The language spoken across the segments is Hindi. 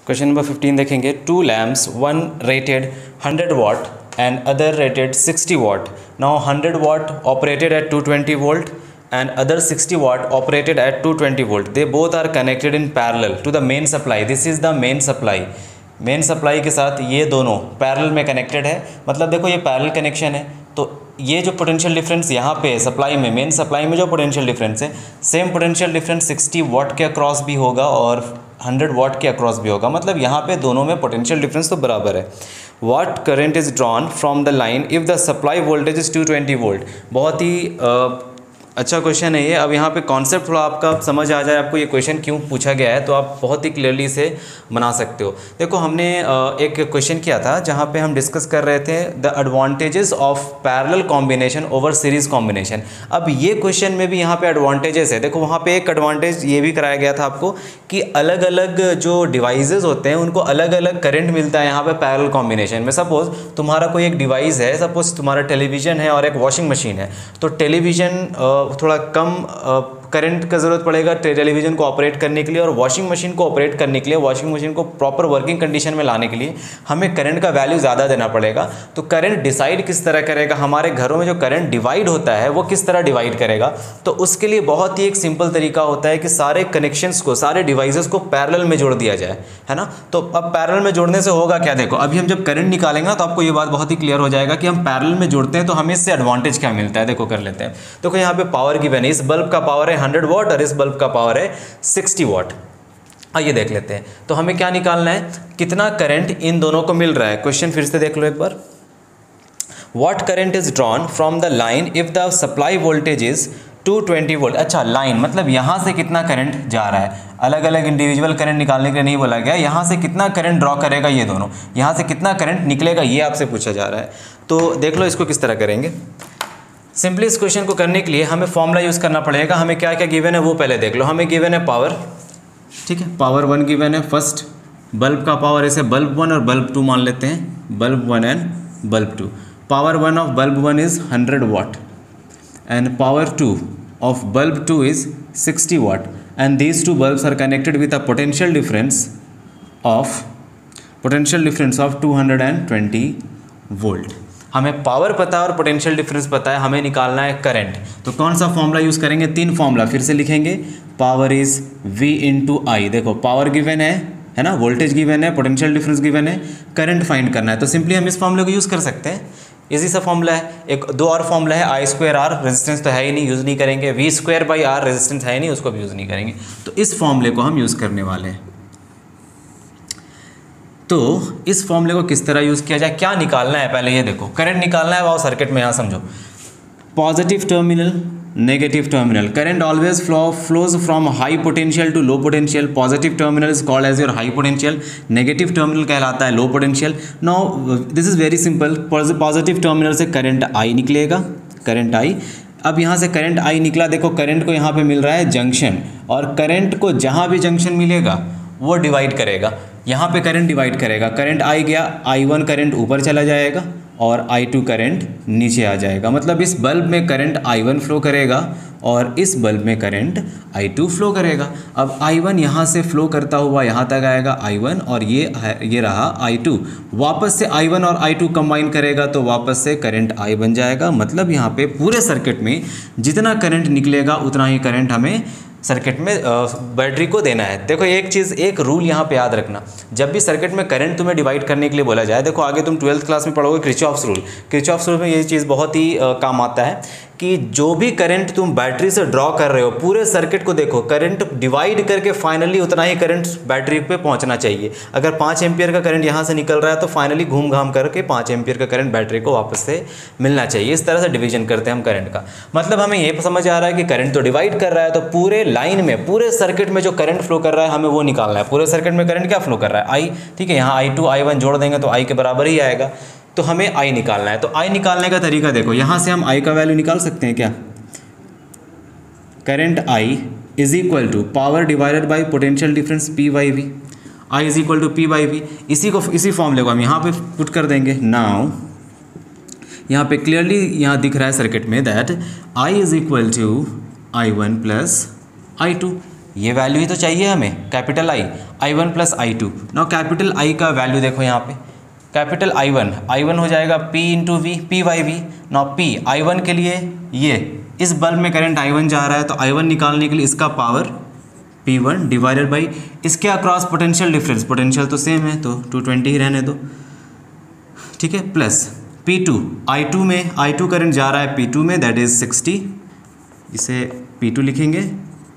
क्वेश्चन नंबर 15 देखेंगे। 2 lamps, one rated 100 watt and other rated 60 watt. Now 100 watt operated at 220 volt and other 60 watt operated at 220 volt. They both are connected in parallel to the main supply. This is the main supply. Main supply के साथ ये दोनों पैरेलल में कनेक्टेड है, मतलब देखो ये पैरेलल कनेक्शन है। तो ये जो पोटेंशियल डिफरेंस यहाँ पे सप्लाई में, मेन सप्लाई में जो पोटेंशियल डिफरेंस है, सेम पोटेंशियल डिफरेंस 60 वाट के अक्रॉस भी होगा और 100 वाट के अक्रॉस भी होगा, मतलब यहाँ पे दोनों में पोटेंशियल डिफरेंस तो बराबर है। What current is drawn from the line if the supply voltage is 220 volt. बहुत ही अच्छा क्वेश्चन है ये। अब यहाँ पे कॉन्सेप्ट थोड़ा आपका समझ आ जाए, आपको ये क्वेश्चन क्यों पूछा गया है, तो आप बहुत ही क्लियरली इसे बना सकते हो। देखो हमने एक क्वेश्चन किया था जहाँ पे हम डिस्कस कर रहे थे the advantages of parallel combination over series combination. अब ये क्वेश्चन में भी यहाँ पे एडवांटेजेस है। देखो वहाँ पे एक एडवांटेज ये भी कराया गया था आपको कि अलग अलग जो डिवाइसेज होते हैं उनको अलग अलग करंट मिलता है यहाँ पे पैरेलल कॉम्बिनेशन में। सपोज तुम्हारा कोई एक डिवाइस है, सपोज तुम्हारा टेलीविज़न है और एक वॉशिंग मशीन है, तो टेलीविज़न थोड़ा कम करंट का ज़रूरत पड़ेगा टेलीविज़न को ऑपरेट करने के लिए, और वॉशिंग मशीन को ऑपरेट करने के लिए, वॉशिंग मशीन को प्रॉपर वर्किंग कंडीशन में लाने के लिए हमें करंट का वैल्यू ज़्यादा देना पड़ेगा। तो करंट डिसाइड किस तरह करेगा, हमारे घरों में जो करंट डिवाइड होता है वो किस तरह डिवाइड करेगा, तो उसके लिए बहुत ही एक सिंपल तरीका होता है कि सारे कनेक्शंस को, सारे डिवाइसेस को पैरेलल में जोड़ दिया जाए, है ना। तो अब पैरेलल में जोड़ने से होगा क्या, देखो अभी हम जब करंट निकालेंगे ना तो आपको ये बात बहुत ही क्लियर हो जाएगा कि हम पैरेलल में जोड़ते हैं तो हमें इससे एडवांटेज क्या मिलता है। देखो कर लेते हैं। देखो यहाँ पे पावर गिवन है, इस बल्ब का पावर है 100 वाट और इस बल्ब का पावर है 60 वाट। आइए देख लेते हैं। तो हमें क्या निकालना है, कितना करंट इन दोनों को मिल रहा है। क्वेश्चन फिर से देख लो एक बार। What current is drawn from the line if the supply voltage is 220 volt. अच्छा लाइन मतलब यहाँ से कितना करंट जा रहा है, अलग अलग इंडिविजुअल करंट निकालने के लिए नहीं बोला गया, यहाँ से कितना करंट ड्रॉ करेगा ये दोनों, यहाँ से कितना करंट निकलेगा ये आपसे पूछा जा रहा है। तो देख लो इसको किस तरह करेंगे। सिंपली इस क्वेश्चन को करने के लिए हमें फॉर्मूला यूज़ करना पड़ेगा। हमें क्या क्या गिवन है वो पहले देख लो। हमें गिवन है पावर, ठीक है, पावर 1 गिवन है। फर्स्ट बल्ब का पावर, ऐसे बल्ब 1 और बल्ब 2 मान लेते हैं, bulb 1 and bulb 2। Power 1 of bulb 1 is 100 watt and power 2 of bulb 2 is 60 watt and these two bulbs are connected with a potential difference of 220 volt। हमें पावर पता है और पोटेंशियल डिफरेंस पता है, हमें निकालना है करंट। तो कौन सा फॉर्मूला यूज़ करेंगे, 3 फॉर्मूला फिर से लिखेंगे। पावर इज़ V इंटू आई। देखो पावर गिवन है ना, वोल्टेज गिवन है, पोटेंशियल डिफरेंस गिवन है, करंट फाइंड करना है। तो सिंपली हम इस फॉर्मूले को यूज़ कर सकते हैं, इजी सा फॉर्मूला है। एक दो और फॉर्मूला है, I स्क्वायर R, रेजिस्टेंस तो है ही नहीं, यूज़ नहीं करेंगे। V square by R, resistance है ही नहीं, उसको भी यूज़ नहीं करेंगे। तो इस फॉर्मूले को हम यूज़ करने वाले हैं। तो इस फॉर्मूले को किस तरह यूज़ किया जाए, क्या निकालना है पहले ये देखो। करंट निकालना है, वो सर्किट में यहाँ समझो। Positive terminal, negative terminal, current always flows from high potential to low potential. Positive terminal is called as your high potential, negative terminal कहलाता है low potential. Now this is very simple. Positive terminal से करंट आई निकलेगा, करंट आई। अब यहाँ से करंट आई निकला, देखो करंट को यहाँ पे मिल रहा है जंक्शन, और करंट को जहाँ भी जंक्शन मिलेगा वो डिवाइड करेगा। यहाँ पे करंट डिवाइड करेगा, करंट आई गया, I1 करंट ऊपर चला जाएगा और I2 करंट नीचे आ जाएगा। मतलब इस बल्ब में करंट I1 फ्लो करेगा और इस बल्ब में करंट I2 फ्लो करेगा। अब I1 यहाँ से फ्लो करता हुआ यहाँ तक आएगा I1, और ये रहा I2। वापस से I1 और I2 कंबाइन करेगा तो वापस से करंट I बन जाएगा। मतलब यहाँ पे पूरे सर्किट में जितना करंट निकलेगा उतना ही करंट हमें सर्किट में बैटरी को देना है। देखो एक चीज़, एक रूल यहाँ पे याद रखना, जब भी सर्किट में करंट तुम्हें डिवाइड करने के लिए बोला जाए, देखो आगे तुम 12th क्लास में पढ़ोगे किरचॉफ्स रूल। किरचॉफ्स रूल में ये चीज़ बहुत ही काम आता है कि जो भी करंट तुम बैटरी से ड्रॉ कर रहे हो, पूरे सर्किट को देखो, करंट डिवाइड करके फाइनली उतना ही करंट बैटरी पे पहुंचना चाहिए। अगर 5 एम्पियर का करंट यहाँ से निकल रहा है तो फाइनली घूम घाम करके 5 एम्पियर का करंट बैटरी को वापस से मिलना चाहिए। इस तरह से डिवीजन करते हैं हम करंट का। मतलब हमें ये समझ आ रहा है कि करंट तो डिवाइड कर रहा है, तो पूरे लाइन में, पूरे सर्किट में जो करंट फ्लो कर रहा है हमें वो निकालना है। पूरे सर्किट में करंट क्या फ्लो कर रहा है, आई, ठीक है। यहाँ I2 I1 जोड़ देंगे तो I के बराबर ही आएगा, तो हमें I निकालना है। तो I निकालने का तरीका देखो, यहाँ से हम I का वैल्यू निकाल सकते हैं क्या। Current I is equal to power divided by potential difference P/V। I is equal to P/V। इसी फॉर्मूले को हम यहाँ पे पुट कर देंगे। नाउ यहाँ पे क्लियरली यहाँ दिख रहा है सर्किट में that I is equal to I1 plus I2। ये वैल्यू ही तो चाहिए हमें, capital I1 plus I2। Now capital I का वैल्यू देखो यहाँ पे, कैपिटल I1 हो जाएगा P into V, P by V. Now P I1 के लिए ये इस बल्ब में करंट I1 जा रहा है, तो I1 निकालने के लिए इसका पावर P1 डिवाइडेड बाई इसके अक्रॉस पोटेंशियल डिफरेंस, पोटेंशियल तो सेम है तो 220 ही रहने दो, ठीक है, प्लस P2 I2 में, I2 करंट जा रहा है P2 में, दैट इज़ 60, इसे P2 लिखेंगे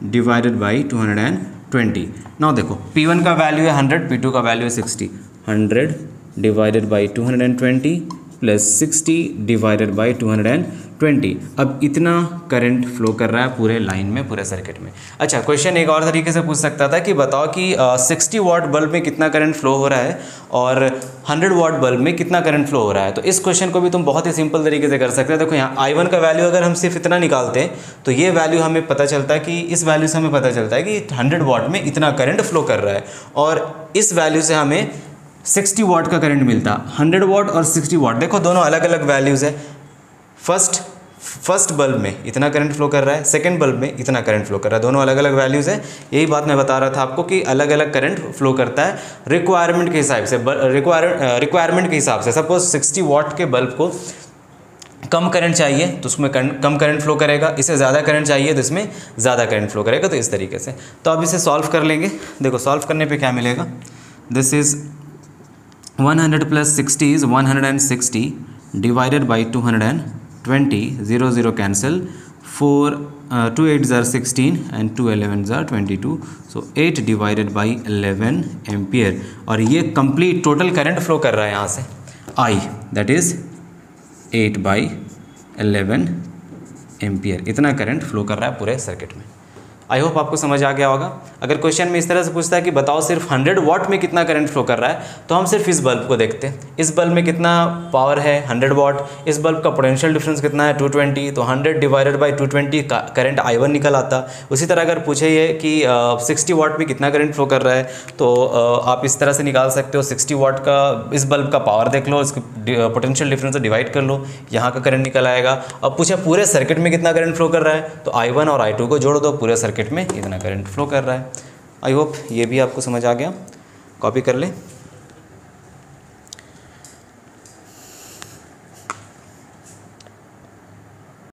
डिवाइडेड बाई 220। नाउ देखो P1 का वैल्यू है 100, P2 का वैल्यू है 60, 100 divided by 220 plus 60 divided by 220। अब इतना करंट फ्लो कर रहा है पूरे लाइन में, पूरे सर्किट में। अच्छा, क्वेश्चन एक और तरीके से पूछ सकता था कि बताओ कि 60 वाट बल्ब में कितना करंट फ्लो हो रहा है और 100 वाट बल्ब में कितना करंट फ्लो हो रहा है। तो इस क्वेश्चन को भी तुम बहुत ही सिंपल तरीके से कर सकते हैं। देखो यहाँ I1 का वैल्यू अगर हम सिर्फ इतना निकालते हैं तो ये वैल्यू हमें पता चलता है कि इस वैल्यू से हमें पता चलता है कि 100 वाट में इतना करंट फ्लो कर रहा है, और इस वैल्यू से हमें 60 वाट का करंट मिलता। 100 वाट और 60 वाट देखो दोनों अलग अलग वैल्यूज़ है। फर्स्ट बल्ब में इतना करंट फ्लो कर रहा है, सेकंड बल्ब में इतना करंट फ्लो कर रहा है, दोनों अलग अलग वैल्यूज़ है। यही बात मैं बता रहा था आपको कि अलग अलग करंट फ्लो करता है रिक्वायरमेंट के हिसाब से, रिक्वायरमेंट के हिसाब से। सपोज 60 वाट के बल्ब को कम करंट चाहिए तो उसमें कम करंट फ्लो करेगा, इसे ज़्यादा करंट चाहिए तो इसमें ज़्यादा करंट फ्लो करेगा। तो इस तरीके से तो अब इसे सॉल्व कर लेंगे। देखो सॉल्व करने पर क्या मिलेगा, this is 100 plus 60 is 160 divided by 220, 0 0 cancel, 4 2 8 ज़ार 16 एंड 2 11 ज़ार 22, सो 8 डिवाइडेड बाई 11 एम्पियर। और ये कंप्लीट टोटल करंट फ्लो कर रहा है यहाँ से I, that is 8 by 11 ampere. इतना करंट फ्लो कर रहा है पूरे सर्किट में। आई होप आपको समझ आ गया होगा। अगर क्वेश्चन में इस तरह से पूछता है कि बताओ सिर्फ 100 वाट में कितना करंट फ्लो कर रहा है, तो हम सिर्फ इस बल्ब को देखते हैं। इस बल्ब में कितना पावर है 100 वाट, इस बल्ब का पोटेंशियल डिफरेंस कितना है 220, तो 100 डिवाइडेड बाई 220 का करंट I1 निकल आता। उसी तरह अगर पूछे ये कि 60 वाट में कितना करंट फ्लो कर रहा है, तो आप इस तरह से निकाल सकते हो। 60 वाट का इस बल्ब का पावर देख लो, इसके पोटेंशियल डिफरेंस से डिवाइड कर लो, यहाँ का करंट निकल आएगा। अब पूछा पूरे सर्किट में कितना करंट फ्लो कर रहा है, तो I1 और I2 को जोड़ दो, पूरे सर्किट में इतना करंट फ्लो कर रहा है। आई होप ये भी आपको समझ आ गया। कॉपी कर ले।